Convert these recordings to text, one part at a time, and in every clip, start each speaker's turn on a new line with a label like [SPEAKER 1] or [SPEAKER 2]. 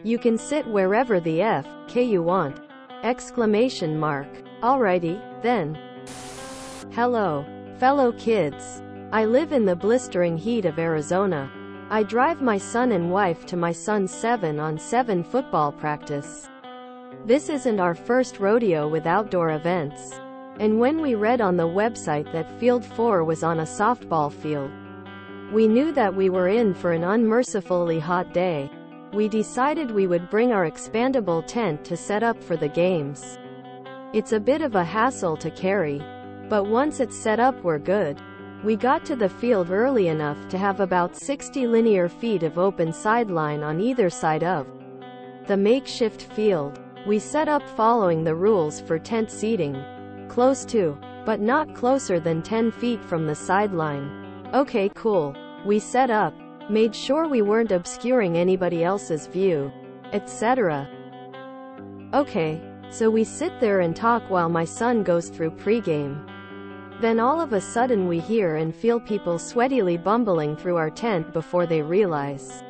[SPEAKER 1] You can sit wherever the F.K. you want. Exclamation mark. Alrighty, then. Hello, fellow kids. I live in the blistering heat of Arizona. I drive my son and wife to my son's 7-on-7 football practice. This isn't our first rodeo with outdoor events. And when we read on the website that Field 4 was on a softball field, we knew that we were in for an unmercifully hot day. We decided we would bring our expandable tent to set up for the games. It's a bit of a hassle to carry, but once it's set up we're good. We got to the field early enough to have about 60 linear feet of open sideline on either side of the makeshift field. We set up following the rules for tent seating. Close to, but not closer than 10 feet from the sideline. Okay, cool. We set up, made sure we weren't obscuring anybody else's view, etc. Okay, so we sit there and talk while my son goes through pregame. Then all of a sudden we hear and feel people sweatily bumbling through our tent before they realize,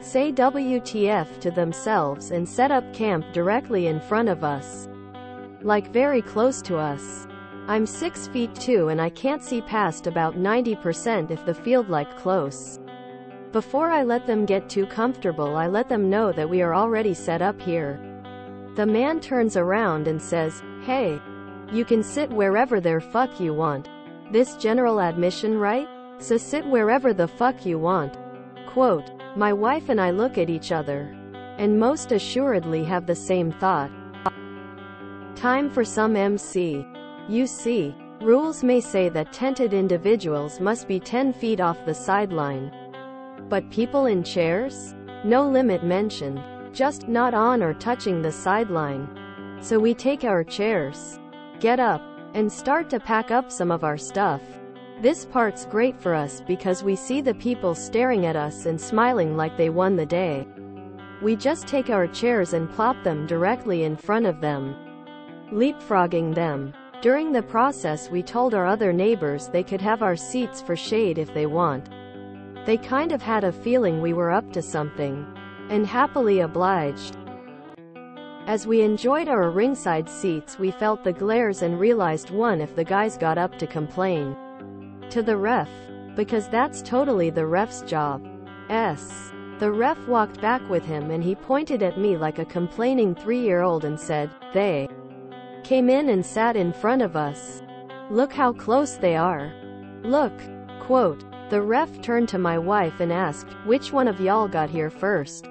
[SPEAKER 1] say WTF to themselves and set up camp directly in front of us. Like very close to us. I'm 6 feet 2 and I can't see past about 90% if the field like close. Before I let them get too comfortable, I let them know that we are already set up here. The man turns around and says, "Hey, you can sit wherever the fuck you want. This general admission, right? So sit wherever the fuck you want." Quote. My wife and I look at each other, and most assuredly have the same thought. Time for some MC. You see, rules may say that tented individuals must be 10 feet off the sideline. But people in chairs? No limit mentioned. Just not on or touching the sideline. So we take our chairs, get up, and start to pack up some of our stuff. This part's great for us because we see the people staring at us and smiling like they won the day. We just take our chairs and plop them directly in front of them, leapfrogging them. During the process we told our other neighbors they could have our seats for shade if they want. They kind of had a feeling we were up to something, and happily obliged. As we enjoyed our ringside seats we felt the glares and realized one if the guys got up to complain to the ref, because that's totally the ref's job. The ref walked back with him and he pointed at me like a complaining 3-year-old and said, "They came in and sat in front of us. Look how close they are. Look." Quote. The ref turned to my wife and asked, "Which one of y'all got here first?"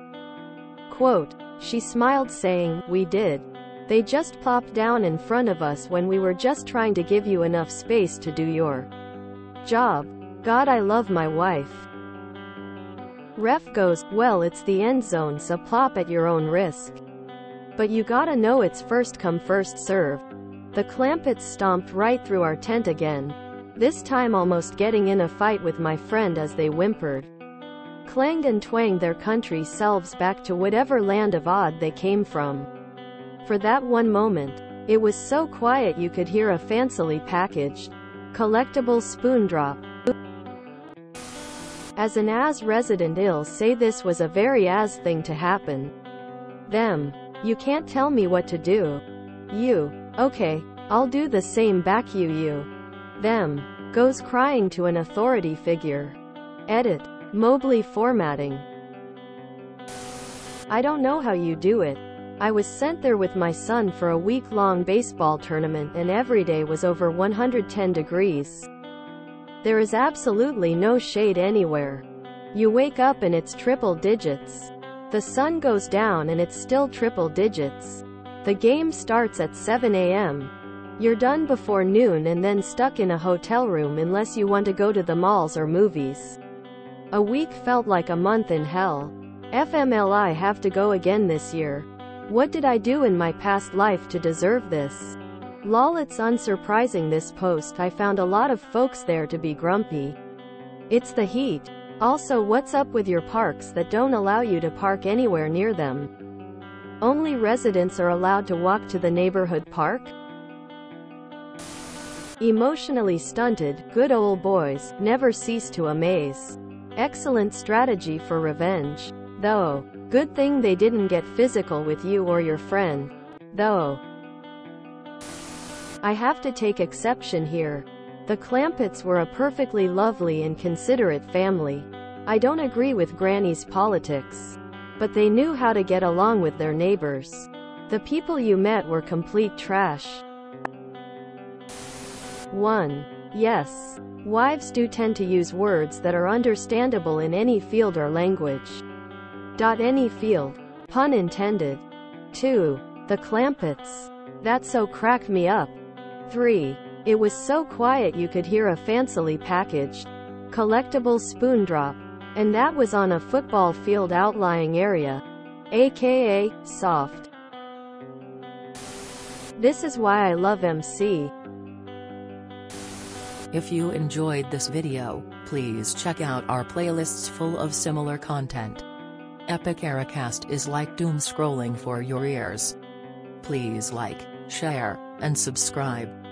[SPEAKER 1] Quote. She smiled saying, "We did. They just plopped down in front of us when we were just trying to give you enough space to do your job." God, I love my wife. Ref goes, "Well, it's the end zone, so plop at your own risk. But you gotta know it's first come first serve." The Clampets stomped right through our tent again, this time almost getting in a fight with my friend as they whimpered, clanged and twanged their country selves back to whatever land of odd they came from. For that one moment, it was so quiet you could hear a fancily packaged, collectible spoon drop. As an AS resident, I'll say this was a very AS thing to happen. Them. You can't tell me what to do. You. Okay, I'll do the same back. You. Them. Goes crying to an authority figure. Edit. Mobley formatting. I don't know how you do it. I was sent there with my son for a week-long baseball tournament and every day was over 110 degrees. There is absolutely no shade anywhere. You wake up and it's triple digits. The sun goes down and it's still triple digits. The game starts at 7 a.m. You're done before noon and then stuck in a hotel room unless you want to go to the malls or movies. A week felt like a month in hell. FMLI have to go again this year. What did I do in my past life to deserve this? Lol, it's unsurprising this post I found a lot of folks there to be grumpy. It's the heat. Also, what's up with your parks that don't allow you to park anywhere near them? Only residents are allowed to walk to the neighborhood park? Emotionally stunted, good old boys, never cease to amaze. Excellent strategy for revenge. Though. Good thing they didn't get physical with you or your friend, though. I have to take exception here. The Clampetts were a perfectly lovely and considerate family. I don't agree with Granny's politics, but they knew how to get along with their neighbors. The people you met were complete trash. 1. Yes. Wives do tend to use words that are understandable in any field or language. Any field. Pun intended. 2. The Clampetts. That so cracked me up. 3. It was so quiet you could hear a fancily packaged, collectible spoon drop. And that was on a football field outlying area. AKA, soft. This is why I love MC.
[SPEAKER 2] If you enjoyed this video, please check out our playlists full of similar content. Epic Ericast is like doom scrolling for your ears. Please like, share, and subscribe.